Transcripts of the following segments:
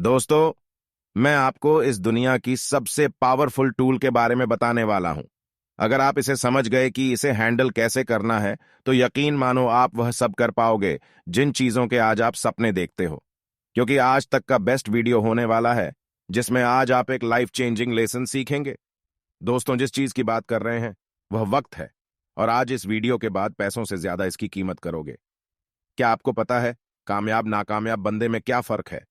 दोस्तों, मैं आपको इस दुनिया की सबसे पावरफुल टूल के बारे में बताने वाला हूं। अगर आप इसे समझ गए कि इसे हैंडल कैसे करना है, तो यकीन मानो आप वह सब कर पाओगे जिन चीजों के आज आप सपने देखते हो। क्योंकि आज तक का बेस्ट वीडियो होने वाला है, जिसमें आज आप एक लाइफ चेंजिंग लेसन सीखेंगे। दोस्तों, जिस चीज की बात कर रहे हैं वह वक्त है, और आज इस वीडियो के बाद पैसों से ज्यादा इसकी कीमत करोगे। क्या आपको पता है कामयाब नाकामयाब बंदे में क्या फर्क है?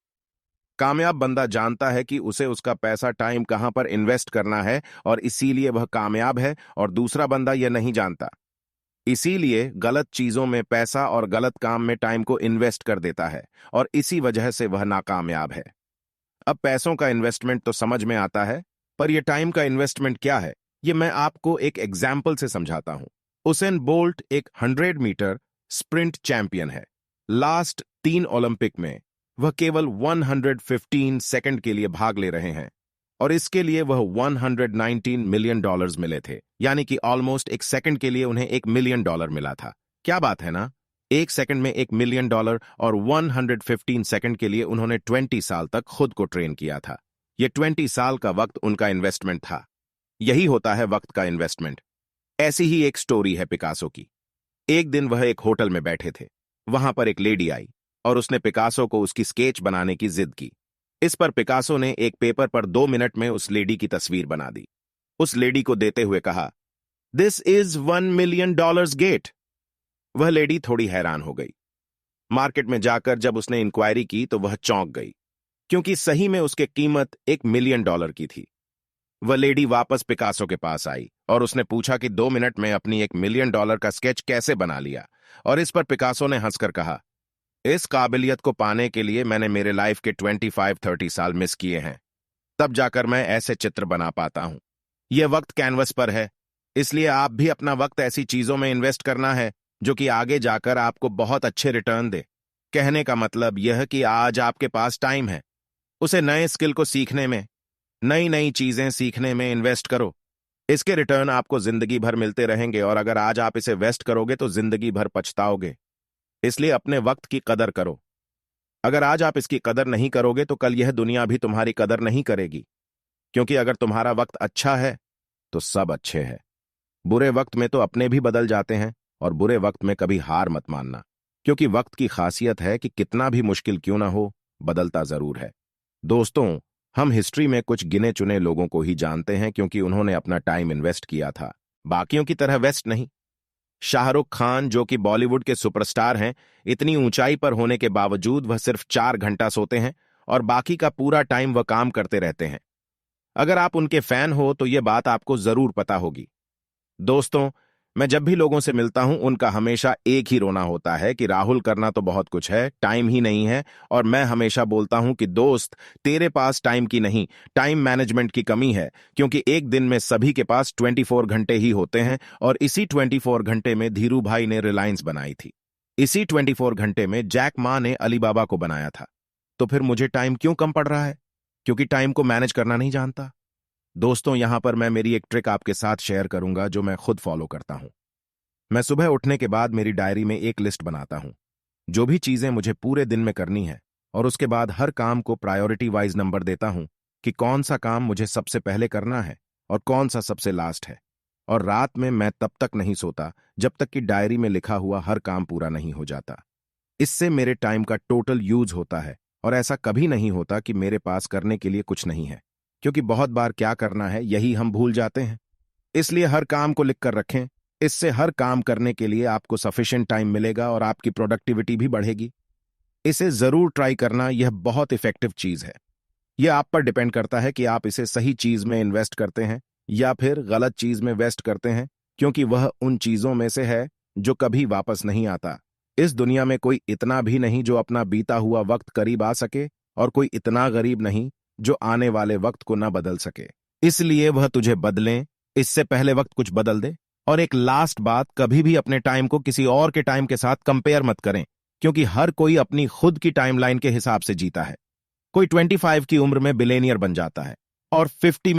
कामयाब बंदा जानता है कि उसे उसका पैसा टाइम कहां पर इन्वेस्ट करना है, और इसीलिए वह कामयाब है, और दूसरा बंदा यह नहीं जानता। इसीलिए गलत चीजों में पैसा और गलत काम में टाइम को इन्वेस्ट कर देता है, और इसी वजह से वह नाकामयाब है। अब पैसों का इन्वेस्टमेंट तो समझ में आता है, पर यह टाइम का इन्वेस्टमेंट क्या है, यह मैं आपको एक एग्जाम्पल से समझाता हूं। उसेन बोल्ट एक 100 मीटर स्प्रिंट चैंपियन है। लास्ट 3 ओलंपिक में वह केवल 115 सेकंड के लिए भाग ले रहे हैं, और इसके लिए वह $119 मिलियन मिले थे, यानी कि ऑलमोस्ट एक सेकंड के लिए उन्हें $1 मिलियन मिला था। क्या बात है ना? एक सेकंड में $1 मिलियन, और 115 सेकंड के लिए उन्होंने 20 साल तक खुद को ट्रेन किया था। यह 20 साल का वक्त उनका इन्वेस्टमेंट था। यही होता है वक्त का इन्वेस्टमेंट। ऐसी ही एक स्टोरी है पिकासो की। एक दिन वह एक होटल में बैठे थे। वहां पर एक लेडी आई और उसने पिकासो को उसकी स्केच बनाने की जिद की। इस पर पिकासो ने एक पेपर पर 2 मिनट में उस लेडी की तस्वीर बना दी। उस लेडी को देते हुए कहा, "दिस इज $1 मिलियन गेट।" वह लेडी थोड़ी हैरान हो गई। मार्केट में जाकर जब उसने इंक्वायरी की तो वह चौंक गई, क्योंकि सही में उसकी कीमत $1 मिलियन की थी। वह लेडी वापस पिकासो के पास आई और उसने पूछा कि 2 मिनट में अपनी $1 मिलियन का स्केच कैसे बना लिया। और इस पर पिकासो ने हंसकर कहा, "इस काबिलियत को पाने के लिए मैंने मेरे लाइफ के 25-30 साल मिस किए हैं। तब जाकर मैं ऐसे चित्र बना पाता हूं। यह वक्त कैनवस पर है, इसलिए आप भी अपना वक्त ऐसी चीजों में इन्वेस्ट करना है जो कि आगे जाकर आपको बहुत अच्छे रिटर्न दे। कहने का मतलब यह कि आज आपके पास टाइम है, उसे नए स्किल को सीखने में, नई नई चीजें सीखने में इन्वेस्ट करो। इसके रिटर्न आपको जिंदगी भर मिलते रहेंगे, और अगर आज आप इसे वेस्ट करोगे तो जिंदगी भर पछताओगे। इसलिए अपने वक्त की कदर करो। अगर आज आप इसकी कदर नहीं करोगे तो कल यह दुनिया भी तुम्हारी कदर नहीं करेगी। क्योंकि अगर तुम्हारा वक्त अच्छा है तो सब अच्छे हैं। बुरे वक्त में तो अपने भी बदल जाते हैं, और बुरे वक्त में कभी हार मत मानना, क्योंकि वक्त की खासियत है कि कितना भी मुश्किल क्यों ना हो, बदलता जरूर है। दोस्तों, हम हिस्ट्री में कुछ गिने चुने लोगों को ही जानते हैं, क्योंकि उन्होंने अपना टाइम इन्वेस्ट किया था, बाकियों की तरह वेस्ट नहीं। शाहरुख खान, जो कि बॉलीवुड के सुपरस्टार हैं, इतनी ऊंचाई पर होने के बावजूद वह सिर्फ 4 घंटा सोते हैं, और बाकी का पूरा टाइम वह काम करते रहते हैं। अगर आप उनके फैन हो तो यह बात आपको जरूर पता होगी। दोस्तों, मैं जब भी लोगों से मिलता हूं, उनका हमेशा एक ही रोना होता है कि राहुल, करना तो बहुत कुछ है, टाइम ही नहीं है। और मैं हमेशा बोलता हूं कि दोस्त, तेरे पास टाइम की नहीं, टाइम मैनेजमेंट की कमी है। क्योंकि एक दिन में सभी के पास 24 घंटे ही होते हैं, और इसी 24 घंटे में धीरू भाई ने रिलायंस बनाई थी। इसी 24 घंटे में जैक मा ने अलीबाबा को बनाया था। तो फिर मुझे टाइम क्यों कम पड़ रहा है? क्योंकि टाइम को मैनेज करना नहीं जानता। दोस्तों, यहां पर मैं मेरी एक ट्रिक आपके साथ शेयर करूंगा जो मैं खुद फॉलो करता हूं। मैं सुबह उठने के बाद मेरी डायरी में एक लिस्ट बनाता हूं, जो भी चीजें मुझे पूरे दिन में करनी है, और उसके बाद हर काम को प्रायोरिटी वाइज नंबर देता हूं कि कौन सा काम मुझे सबसे पहले करना है और कौन सा सबसे लास्ट है। और रात में मैं तब तक नहीं सोता जब तक कि डायरी में लिखा हुआ हर काम पूरा नहीं हो जाता। इससे मेरे टाइम का टोटल यूज होता है, और ऐसा कभी नहीं होता कि मेरे पास करने के लिए कुछ नहीं है, क्योंकि बहुत बार क्या करना है यही हम भूल जाते हैं। इसलिए हर काम को लिख कर रखें। इससे हर काम करने के लिए आपको सफिशिएंट टाइम मिलेगा, और आपकी प्रोडक्टिविटी भी बढ़ेगी। इसे जरूर ट्राई करना, यह बहुत इफेक्टिव चीज है। यह आप पर डिपेंड करता है कि आप इसे सही चीज में इन्वेस्ट करते हैं या फिर गलत चीज में वेस्ट करते हैं, क्योंकि वह उन चीजों में से है जो कभी वापस नहीं आता। इस दुनिया में कोई इतना भी नहीं जो अपना बीता हुआ वक्त करीब आ सके, और कोई इतना गरीब नहीं जो आने वाले वक्त को न बदल सके। इसलिए वह तुझे बदलें इससे पहले वक्त कुछ बदल दे। और एक लास्ट बात, कभी भी अपने टाइम को किसी और के टाइम के साथ कंपेयर मत करें, क्योंकि हर कोई अपनी खुद की टाइमलाइन के हिसाब से जीता है। कोई 25 की उम्र में बिलियनियर बन जाता है, और 50